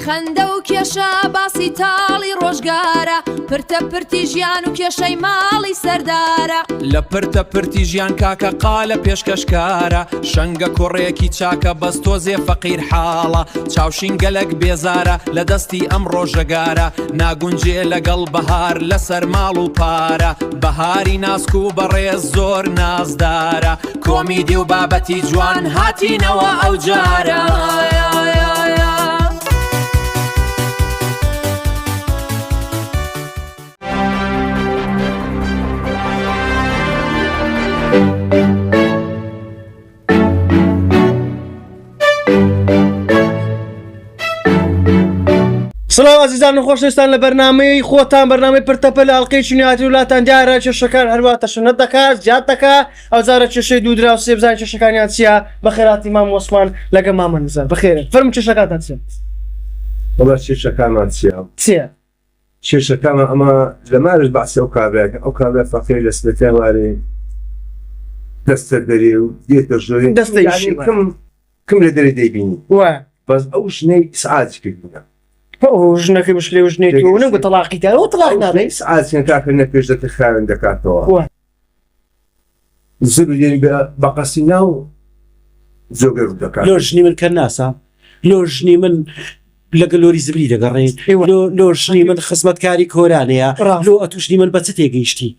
خەندە و کێشە باسی تاڵی ڕۆژگارە پرتە پرتی ژیان و کێشەی ماڵی سەردارە لە پرتە پرتی ژیان کاکە قالە پێشکەشکارە شەنگە کوڕێکی چاکە بەستۆزێ فەقیر حاڵە چاوشین گەلک بێزارە لە دەستی ئەم ڕۆژەگارە ناگونجێ لەگەڵ بەهار لەسەر ماڵ و پارە بەهاری ناسک و بەڕێز زۆر نازدارە کۆمیدی و بابەتی جوان هاتینەوە ئەو جارە سڵاو عزیزان و خۆشەویستان لە بەرنامەی خۆتان بەرنامەی پرتەپە لە ئەڵقەی چنیاتی وڵاتان دیارە کێشەکان هەرواتە شنەت دەکات زیاد دەکات ئەو جارە کێشەی دوو درا و سێ بزانین کێشەکانیان چییە بەخێراتی مام وەسمان لەگە مامە نزار بەخێرە فەرموو کێشەکانتان چییە؟ وەڵا کێشەکانمان چییە؟ کێشەکانمان ئەمە لەمارش باسی ئەو کابراکە ئەو کابرا فەقیر لە سبەتیان وارێ دەستە دەرێ و دێتە ژۆری کەم لە دەرێ دەیبینی بەس ئەو ژنەی سعاتی کردبوونە ژنەکەی مشکلی و ژنێتی و نەگو تەلاقی تار و تەلاق نادەی سعاتیان کاکە نەپێش دەکە خاوێن دەکاتەوە زر و دێنی بە قەسی ناو جۆگە ڕوو دەکات لۆ ژنی من کە ناسا لۆ ژنی من لەگە لۆری زبری دەگەڕێن لۆ ژنی من خزمەتکاری کۆرانەیە لۆ ئەتوشنی من بەچ تێگەیشتی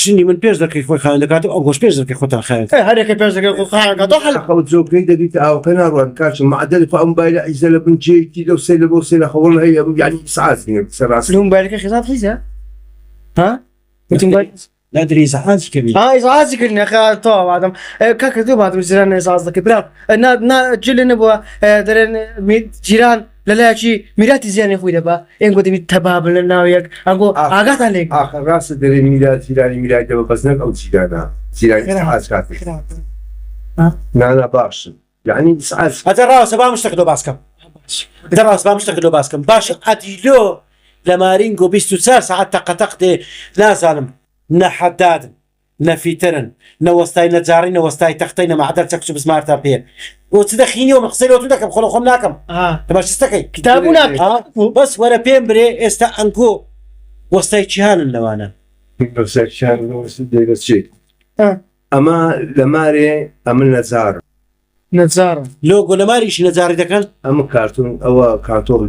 ژنی من پێش دەکەی خۆی خاوێن دەکات و ئەو گۆش پێش دەکەی خۆتان خاوێن هەرێکە پێش دەکەی خۆ خاوێنەکەتەوە حەلقەوت جۆگەی دەبیت ئاوەکە ناڕوان کاچم معدەلی خۆ ئەم بایلە ئیزە لە بنجێتی لەو سێ لە بۆ سێ لە خەوڵ هەیە یعنی سعات سەراسی لەم بایلەکە خێزان خیزە؟ نادری ئیزعاجی کردی ئیزعاجی کردنی تەواو بادەم کاکە دوو بادم جیران ئیزعاج دەکەی برا جلێ نەبووە دەرێن جیران لەلایەکی میراتی زیانی خۆی دەبا ئێنگۆ دەبیت تەبابن لە ناویەک ئەنگۆ ئاگاتان لێ ئاخر ڕاستە دەرێ میرات جیرانی میرات دەبە بەس نەک ئەو جیرانە جیرانی ئیزعاج کاتێک نانا باشن یعنی ئیزعاج هەتا ڕاستە با شتێک باس بکەم ڕاست با شتێک باس بکەم باشە ئەدیلۆ لە مارینگۆ 24 ساعت تەقەتەق دێ نازانم نەحەدادن نەفیترن نەوەستای نەجاری نەوەستای تەختەی نەمەعدەر چەکچ بسمارتا پێ بۆ چ دەخینیەوە من قسەی لۆتو دەکەم خۆڵە خۆم ناکەم تەماشەستەکەی کتابوو ناکەی بەس وەرە پێم برێ ئێستا ئەنگۆ وەستای چیهانن لەوانە دەگەچێت ئەمە لە مارێ ئەمە نەجارە نەجارە لۆگۆ لە ماریشی نەجاری دەکەن ئەمە کارتون ئەوە کانتۆڕ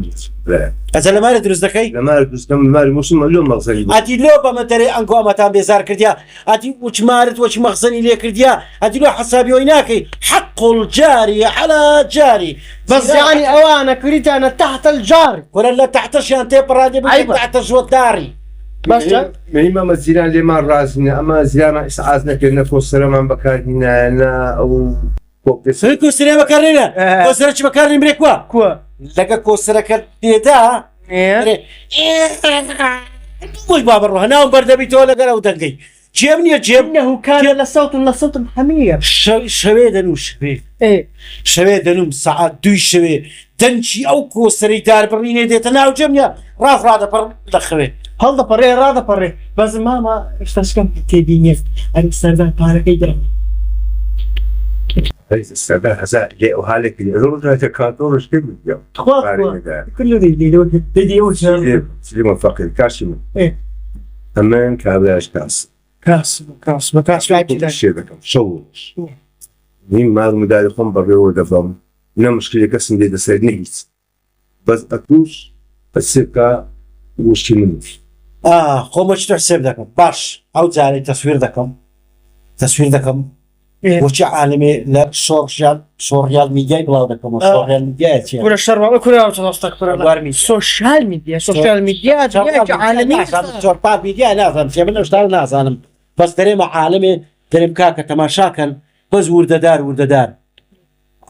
ئەجە لە مارە دروست دەکەی لە مارە دروستەکەم ماری موسم لۆ مەغزەنی ئەتی لۆ بەمە دەرێ ئەنگۆ ئەمەتان بێزار کردیا ئەتی وچمارت وەچی مەغزەنی لێ کردیا ئەتی لۆ حەسابیەوەی ناکەی حەق الجاری على جاری بەس یعنی ئەوانە کریتیانە تحت الجار وەرە لە تحتەشیان تێپەڕادێ بێ تحتە ژوەتداری باشە ئەمە زیران لێمان ڕازنە ئەمە زیانە ئیسعاج نەکرد نە کۆسەرەمان بەکاردینە ئەو کۆسەرە بەکارێنە کۆسەرە چی بەکارێن برێکوە کووە لەگە کۆسەرەکە پێدا بۆی بابڕۆ هەناوم بەردەبیتەوە لەگەر ئەو دەنگەی جێم نییە جێم نەهوکارە لە سەوتم لە سەوتم هەمیە شەوێ دەنوو شەوێ دەنوم سەعات دوی شەوێ دەنجی ئەو کۆسەرەی داربڕینێ دێتە ناو جێم نیە ڕافڕادەپەڕ لە خەوێ هەڵدەپەڕێ ڕادەپەڕێ بەس ماما شتەشکەم تێبینێت ئەری سەردان پارەکەی دە سەردار هەزار لێ ئەو هالێکی ڕۆژێتە کانتۆڕش کرد سلیمە فەقیر کاشی من ئەمەن کابراش کاس بە کاس شێ دەکەم شەوش نیم ماڵ مداری خۆم بەڕێوە دەفەم نە مشکلێ کەسم دێ دەسەر نەهیچ بەس ئەتوش بەسێکە وشتی من خۆمە چتە حسێب دەکەم باش ئەو جارێک تەسویر دەکەم بۆچی عالمێ لە سۆڕیال میدیای بڵاو دەکەم سۆڕیال میدیای چیە پورە شەرواڵە کوراوەمی سۆشیال میدیا سۆشیال میدیا عالمی زۆرپات میدیا نازانم چێ من ئەشتا نازانم بەس دەرێمە عالمێ دەرێم کاکە تەماشاکەن بەس وردەدار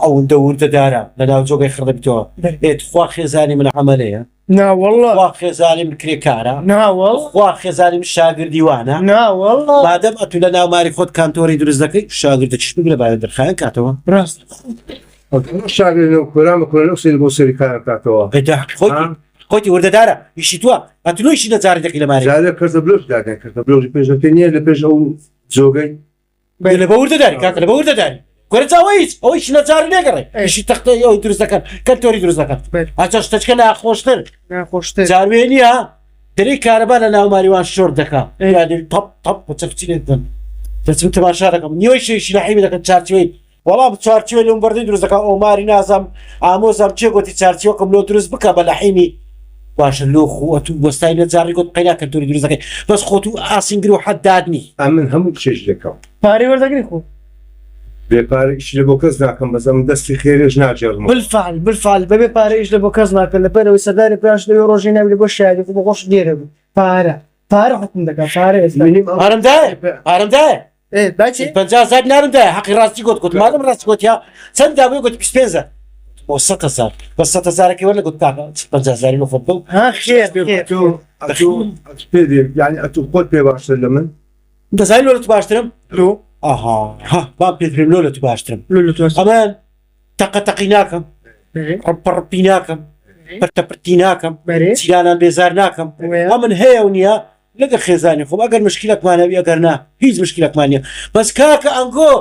ئەوەندە وردەدارە لە ناو جۆگەی خڕدەبیتەوە ئێت خوا خێزانی من عەمەلەیە ناوەڵڵا خوا خێزانی من کرێکارە ناوەڵ خوا خێزانی من شاگردیوانە ناوەڵڵا بادەم ئەتو لە ناو ماری خۆت کانتۆری دروست دەکەی شاگردە چش بگرە باە دەرخایەن کاتەوە ڕاست شاگردە کۆرامە کۆرە سێ بۆ سەری کارە کاتەوە خۆتی وردەدارە ئیشی تووە ئەتونۆیشی نەجاری دەکەی لە ماری جارێ کردە بلۆژ داکەن کردە بلۆژی پێشەکە نییە لە پێش ئەو جۆگەی لە بە وردەداری کاکە لە بە وردەداری گوێرەوەیت ئەوەی نەجار نێگەڕێ ئەشی تەختەی ئەوی دروست دەکەن کەنتۆری دروست دەکەن ئاچە شتەچکە ناخۆشتر ناخۆشتر جاروێ نییە دەرەی کارەبا لە ناوماریوان شۆر دەکا تەپ تەپ چەفچینێتن دەچم تەماشا دەکەم نیوەی شێشی لەحیمی دەکەن چارچوەی وەڵام چارچوێ لەم بەردەی دروست دەکە ئۆماری نازام ئامۆزام چێ گوتی چارچوەکەم لۆ دروست بکە بە لەحیمی باشە لۆ خۆت و وەستای لە جاری گوت قەینا کەنتۆری دروست دەکەی بەس خۆت و ئاسینگر و حەدادنی من هەموو شێش دەکەم پارەی وەردەگری خۆ بێپارە ئیش لە بۆ کەس ناکەم بەزەم دەستی خێرێژ ناجێڕم بالفعل بەبێ پارە ئیش لە بۆ کەس ناکەن لەبەرەوەی سەرداری پێش لەوێ ڕۆژی ناوی لە بۆ شایدی بۆ خۆش دێرە بوو پارە حکم دەکات پارە ئارەمدایە داچی 50,000 نارمدایە حەقی ڕاستی گوت مادەم ڕاستی گوتیا چەند دابووی گوت 25,000 بۆ 100,000 بە 100,000ەکەی وەرە گوت تاکە 50,000 نۆفۆت بڵ پێ یعنی ئەتوو خۆت پێ باشتر لە من دەزای لۆ لە تو باشترم با پێترم لۆ لە تو باشترم ئەمان تەقەتەقی ناکەم ڕپڕپی ناکەم پرتەپرتی ناکەم چیرانان بێزار ناکەم من هەیە و نییە لەگە خێزانی خۆم ئەگەر مشکلەکمانەوی ئەگەر نا هیچ مشکلەکمان نیە بەس کاکە ئەنگۆ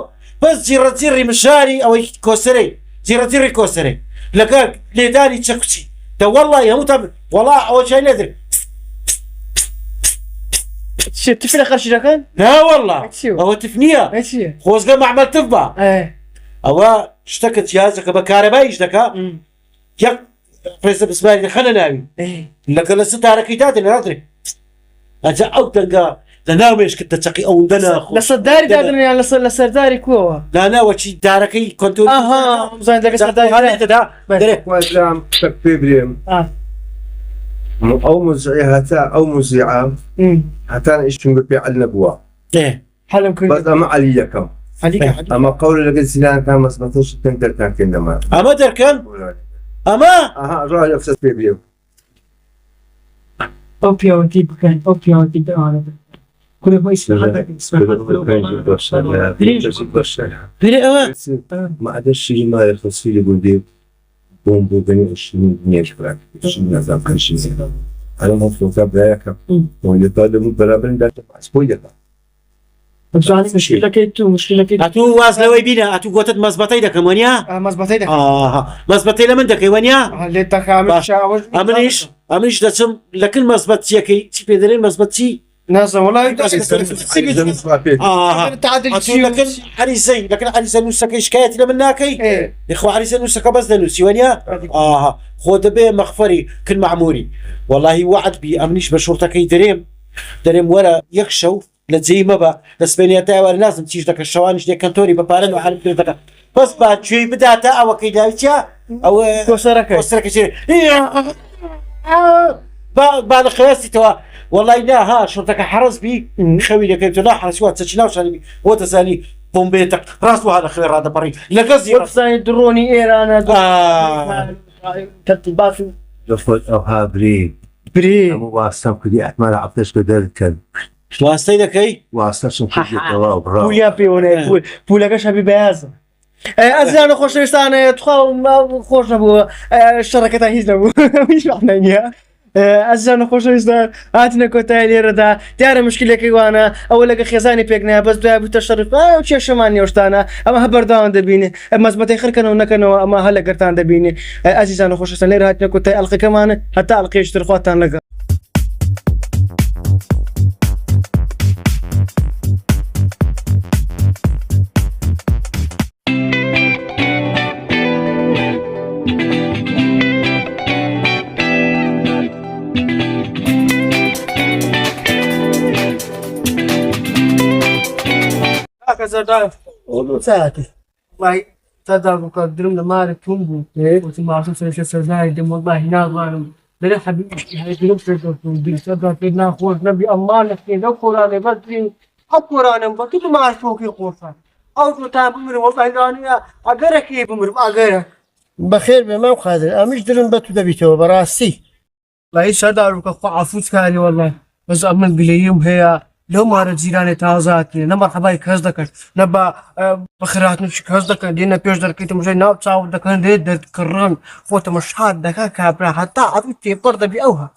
بەس جیڕەجیڕی مشاری ئەوەی کۆسەرەی جیڕەجیڕی کۆسەرەی لەگەر لێدانی چەکوچی دە وەڵڵی هەموو تا وەڵا ئەوە چای نەدر تف لە خەرشیەکان ناوەڵڵا ئەوە تف نییە خۆزگە مەعمەل تف بە ئەوە شتەکە جیازەکە بە کارەباییش دەکا یەک پرێسە بسماری دەخەنە ناوی لەگە لە ستارەکەی دادێ لە نادرێ ئەجا ئەو دەنگا لە ناوێشکرد دەچەقی ئەو دەنا لە سەرداری دادنیان لە سەرداری کوەوە ناناوەچی دارەکەی کۆنتۆل پێ برێم ئەو موزعی هەتا ئەو موزیعە هەتان ئیشتون بە پێ عەل نەبووە حەلم کرد بەس ئەمە عەلی یەکەم ئەمە قەولە لەگەل زیلانتان مەسبەتەش پێم دەرکان دەما ئەمە دەرکەن ئەمە ڕای ئەفسەس پێ برێم ئەو پیاوەتی بکەن ئەو پیاوەتی دەوانە مادە شیری مای خەسیری بودێ بۆم بۆ بنی نیەش براک نازام کەشی ئەلە مۆفلۆکە برایەکە لێتا دەبوو بەرابەر داتە پاسپۆی دەکات مشکلەکەی تو مشکلەکەی ئەتوو واز لەوەی بینە ئەتوو گوتت مەزبەتەی دەکەم وەنیا مەزبەتەی مەزبەتەی لە من دەکەی وەنیا لێ ئەمنیش دەچم لەکن مەزبەت چیەکەی چی پێ دەرێن مەزبەت چی نازە وەڵای لەکن عەریسە نووسەکەی شکایەتی لە من ناکەی خۆ عەریسە نووسەکە بەس دەنووسی وەنیا خۆ دەبێ مەخفەری کن معموری وەڵاهی وعد بی ئەمنیش بە شوڕتەکەی دەرێم وەرە یەک شەو لە جێی مەبە لە سپێنیەتای وەرە نازم چیش دەکە شەوانش دێ کەنتۆری بەپارەن و حالم دەکە بەس با گوێی بداتە ئەوەکەی داویچە ئەوە کۆسەرەکەی با لە خێستیتەوە وەڵی ناها شوڕتەکە حەرز بی خەوی دەکەیت و ناحەسیوات چەچی ناوشانی بۆ دەزانی بۆمبێتە ڕاست وها لە خوێ ڕادەپەڕی لەگەڵ زیێ درۆنی ئێرانە تەرتیبات دەفۆت ئەوها برێ هەموو واستەم کردی ئەحمەرە عەبدەشکە دەرکەن واستەی دەکەی واستەشم کردێتەوە پولیا پێوەنەیە پولەکەش هەبی بەیازم ئەزیانە خۆشەویستانە توخوا خۆش نەبووە شەڕەکەتان هیچ نەبوو هیچ نییە ئەزیانە خۆشەویستە هاتنە کۆتای لێرەدا دیارە مشکلەکەی وانە ئەوە لەگە خێزانی پێک نایە بەس دوای بوتە شەڕ کێشەمان نێوشتانە ئەمە هە بەرداوان دەبینێ مەزبەتەی خڕکەنەوە نەکەنەوە ئەمە هە لەگەرتان دەبینێ ئەزیزانە خۆشەویستان لێرە هاتنە کۆتای ئەڵقەکەمانە هەتا ئەڵقەیەشتر خواتان لەگەڵ درم لە مارە تون بوو وتی ماسم سەرشە سەرزای دەم وەڵڵاهی نازانم دەرێ حەبیبیسەدا پێ ناخۆش نەبی ئەممان لە پێدە خۆرانێ بەدرین ئەو خۆرانم بە تو ماشۆکی خۆشان ئەو تا بمرم وەڵڵاهی نانە ئەگەرەکەی بمرم ئەگەرە بەخێر بێ مەم خادر ئەمیش درم بە تو دەبیتەوە بەڕاستی وای سەردارم کە خۆ عەفوت کاری وەڵڵاهی بەس ئەمن گلەییم هەیە لەو مارە جیرانێ تازاتێ نە مەرحەبای کەس دەکەن نە بە بەخراتنی کەس دەکەن دێنە پێش دەکەیتە مژەی ناو چاو دەکەن دێ دەردکڕن خۆتەمە شاد دەکە کابرا هەتا ئەوی تێپەر دەبی ئەوها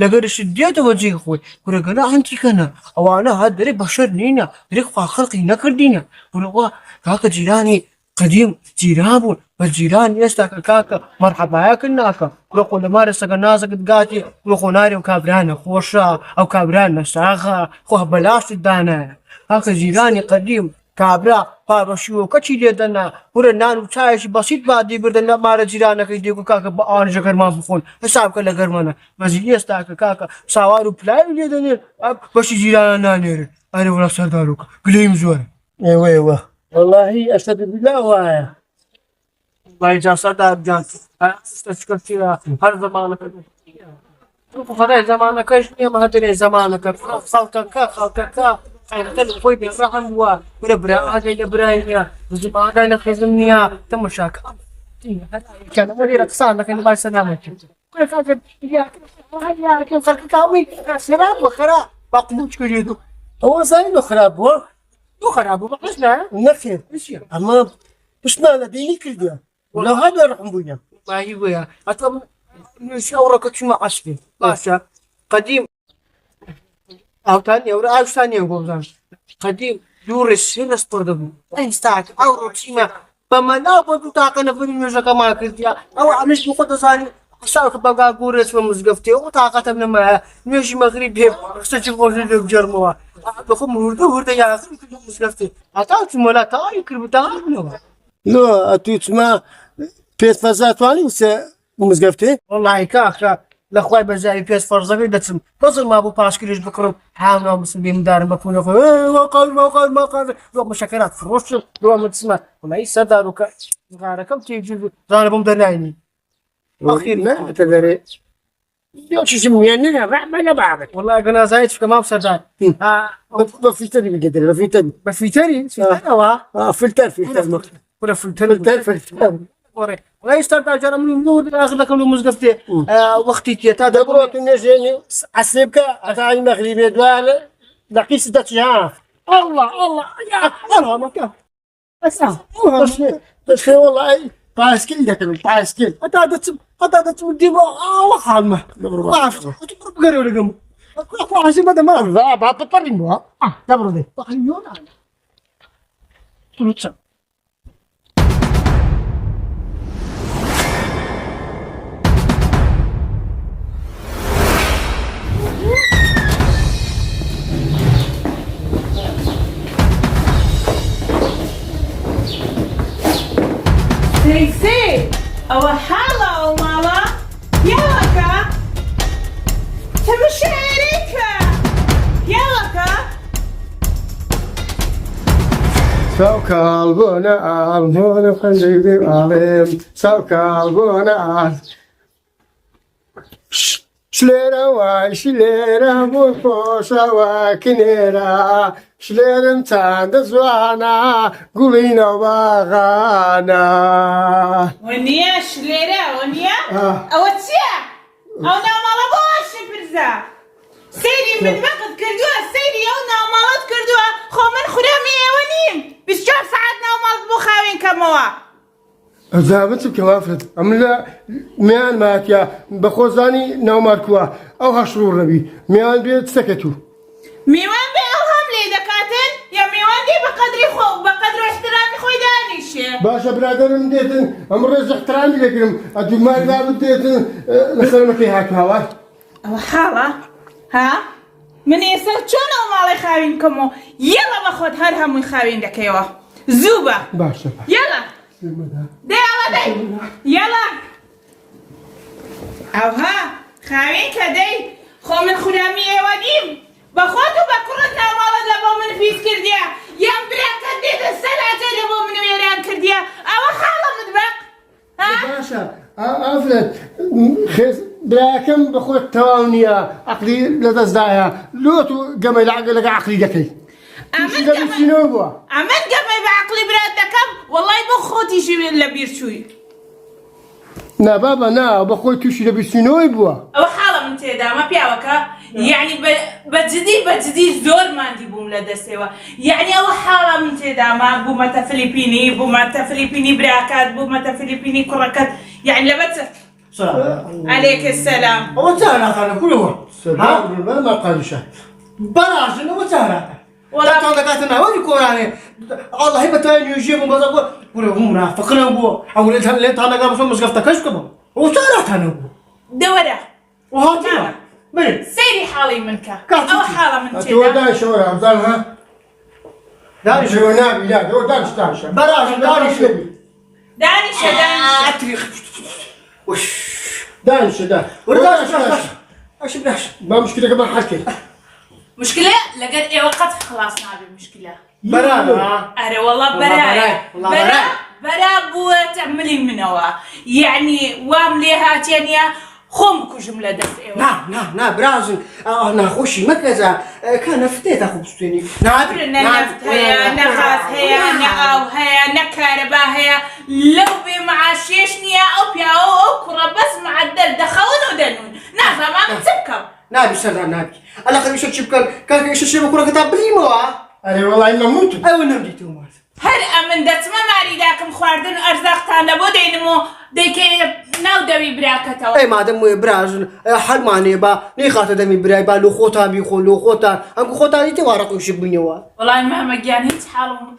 لەگەرش دێتەوە جێ خۆی ورەگەنا هەنتیکەنە ئەوانە هات دەرێ بەشەر نینە درێک خاخەڵقی نەکردینە ورەوە کاکە جیرانی قدیم جیران بوون بە جیران ئێستا کە کاکە مەرحەبایەکرد ناکە ورە خۆ لەمارە سەگە نازەکت گاتی ورە خۆ نارێ و کابرانە خۆشە ئەو کابران نەساغا خۆ بەلاشت دانایە کاکە جیرانی قدیم کابرا پاڕەشیوە کەچی لێدەنا ورە نان و چایشی بەسیت بادی بردە لەمارە جیرانەکەی دێک و کاکە بە ئاژە گەرمان بخۆن حساب کە لە گەرمانە بەزی ئێستا کە کاکە ساوار و پلای لێدەنێن بەشی جیرانە نانێرن ئەرێ وڵا سەردارۆکە گلەیم زۆرە ئێوە واللهی ئەسەد بلا وایە باجا سەردار جان شکرتیرا هەر زەمانەکە خدای زەمانەکەش نییە هەترێ زەمانەکە خەڵکەکە خەیرەتە لە خۆی بێفرەحەم بووە ورە برا ئاگەی لە برای نییە زمانەکەی لە خێزم نییە تەماشاکە وەرێرە قسان دەکەن باش سەلامەتی خەڵکەکەڵی سێرا بۆ خەرا باقلوچ کردێت ئەوە زانی لە خراپ بووە بۆ خەراب بوو بەقەش نایە نەخێر ئەمە پشتمانە دینی کردووە لەو هەدووە ڕحم بووینە باهی وەیە ئەتە نوێژی ئەوڕەکە چوومە عەسپێ باشە قەدیم ئەوتان ئێورە ئاوشتان نیە بۆ بزانم قەدیم دوو ڕێژ سێ دەست پڕ دەبوو ئەیستاکە ئەوڕۆ چیمە بەمەناو بۆ دوو تاقە نەفەری نوێژەکەمان کردیا ئەوە ئەمەش بۆ خۆ دەزانی ساڵکە بەگا گۆرێت بە مزگەفتێ ئەو تااقەتە نەمایە نوێژی مەغریب بێ قسەی خۆشی لێ بجەرمەوە بەخۆم هوردە یاخی کرد مزگەفتێ هەتا چمەلا تاواری کرد بتاواربوونەوە نۆ ئەتوی چما پێت فەرزا توانی وسێ مزگەفتێ وەڵڵاهی کاکە لەخوای بەزای پێست فەرزەکەی دەچم بەزڵ ما بۆ پاشکریش بکڕم هاوناو بسم بێمدارم بەکوونەخۆ مەشەکەرات فرۆشم دووەمە چمە وڵایی سەردارۆکە غارەکەم تێجی زانە بۆم دەرناینی ئەخیر نەهاتە دەرێ چیزم ویان نەنا بەعمە لە بابێت وەڵای گەنازایت فکە مام سەردار بە فیلتەری بگەدەرێ بە فیلتەری بە فیتەری فیتەرەوە فیلتەر ورە فیلتەر وڵای سەردار جارە منی نور ئاخر دەکەم لە مزگەفتێ وەختی تێ تا دەبڕۆ نێژێنی عەسێ بکە ئەتانی مەغریبێ دوانە دەقیس دەچیا ئەڵامەکە دەشێ وەڵای پاسکیل دەکەم پاسکیل هەتا دەچم دیوە ئاوە حالمە بگەرێ لەگەم حەسی بەدەما با بپەڕین بووە دەبڕۆ دێ سيسي أو حالة أو مالا يالكا تمشيريكا يالكا سوكالبونا عالبونا خنجيبي عالم سوكالبونا عال شليرا واي شليرا بوكوشا واكنيرا شليرم تاند زوانا قولينا واغانا ونيا شليرا ونيا أو تسيا أو نعمل باش برزا سيري من وقت كردوها سيري أو نعملات كردوها خو من خرامي ونيم بشجار ساعات نعمل بخاوين كموا زابتم كوافرت أملا ميان ماكيا بخوزاني نوماركوا أو هشرور نبي ميان بيت سكتوا ميوان بألهم لي دكاتن يا ميوان دي بقدر احترامي خوي دانيش باشا برادرم ديتن أمرز احترامي لكرم أدو ما قابل ديتن لسلمكي هاك هوا أو حالة ها من يسر شون مالي خاوين كمو يلا بخد هر همو خاوين دكيوا زوبا باشا يلا دي يلا دي يلا أو ها خاوين كدي خو من خرامي وديم بخوتو بكرتنا مالد لبو من فيس كرديا يام براك ديت السنة لبو من ويران كرديا أو حالة مدبق ها باشا أفلت خيز براكم بخوت تاونيا عقلي لدزدايا لوتو قمي لك عقلي دكي أمن قمي بعقلي برادكم والله بخوتي شي لبير شوي نا بابا نا بخوي توشي لبسينوي بوا أو حالة من تيدا ما بيعوكا يعني بجدي زور ما عندي بوم لدسوا يعني أو حالة من تيدا ما بومتا فلبيني براكات بومتا فلبيني كركات يعني لبت عليك السلام. وتهرات أنا كله ما قالوا شيء براش إنه وتهرات والله تطلقاتنا وين كوراني الله هيبة تاني يجيبوا بزاق ولا هم منافقين أبوه أو اللي تانا قام بس مسقطة كش كمان وتهرات أنا أبوه دورة وهاتي بين سيري حالي منك أو حالة من تو كذا. داش ورا ظلها دانش شو نابي لا دو داش براش دانش دانش أتريخ وش دانش ده ودانش اش بلاش ما مشكلة كمان حكي مشكلة لقد إيه وقت خلاص نابي مشكلة. برا أري والله برا بو تعملي منوا يعني وامليها تانية خمكو جملة دس إيه. نعم برازن أنا خوشي ما كذا كان فتيت أخو بستوني نابرنا نفت هيا نخاس هيا نقاو هيا نكهربا هيا لو بمعشيشني أو بيا أو كرة بس مع الدل دخون ودنون نافا ما متسكر نابي سر نابي الله خلي شو تشوف كان ايش الشيء بكره كتاب لي مو أنا والله إنه موت ايوه نمديتو مال هل أمن دت ما ماري داكم خواردن أرزاق تانا بودين مو ديكي ناو دبي براكتو. اي ما دم براز حل معني با ني خاطر دمي براي با لو خوتا بيخو لو خوتا انكو خوتا دي تورق يشبنيوا والله مهما كان هيك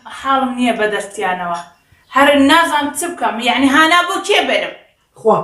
حالهم نية بدرت يا نوا هر الناس عم تبكم يعني هانا بو كبر خوا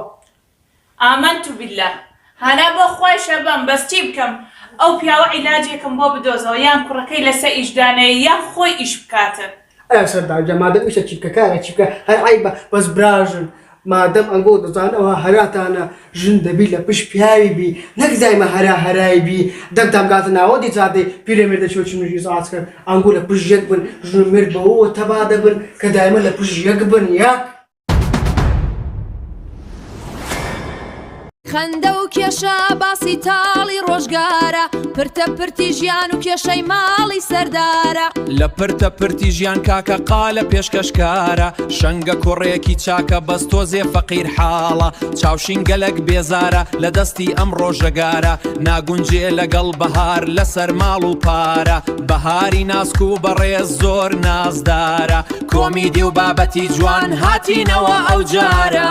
آمنت بالله هانا بو خوي شبان بس تبكم أو بياو علاجكم بو بدوزو يان كركي لسا إجداني يان خوي إيش بكاتر. اي صدق ما دم ايش تشبكا كاره تشبكا هاي عيبه بس براجن ما دام انقود زانا وهرات انا جند بيلا بش بياي بي نك زي ما هراي بي دم قاتنا ودي زادي بيراميد شو شنو يجي اسكر انقول بش يقبن جنمر بو تبادبن كدايما لبش يقبن ياك خەندە و کێشە باسی تاڵی ڕۆژگارە پرتە پرتی ژیان و کێشەی ماڵی سەردارە لە پرتە پرتی ژیان کاکە قالە پێشکەشکارە شەنگە کوڕێکی چاکە بەس تۆزێ فەقیر حاڵە چاوشین گەلک بێزارە لە دەستی ئەم ڕۆژەگارە ناگونجێ لەگەڵ بەهار لەسەر ماڵ و پارە بەهاری ناسک و بەڕێز زۆر نازدارە کۆمیدی و بابەتی جوان هاتینەوە ئەو جارە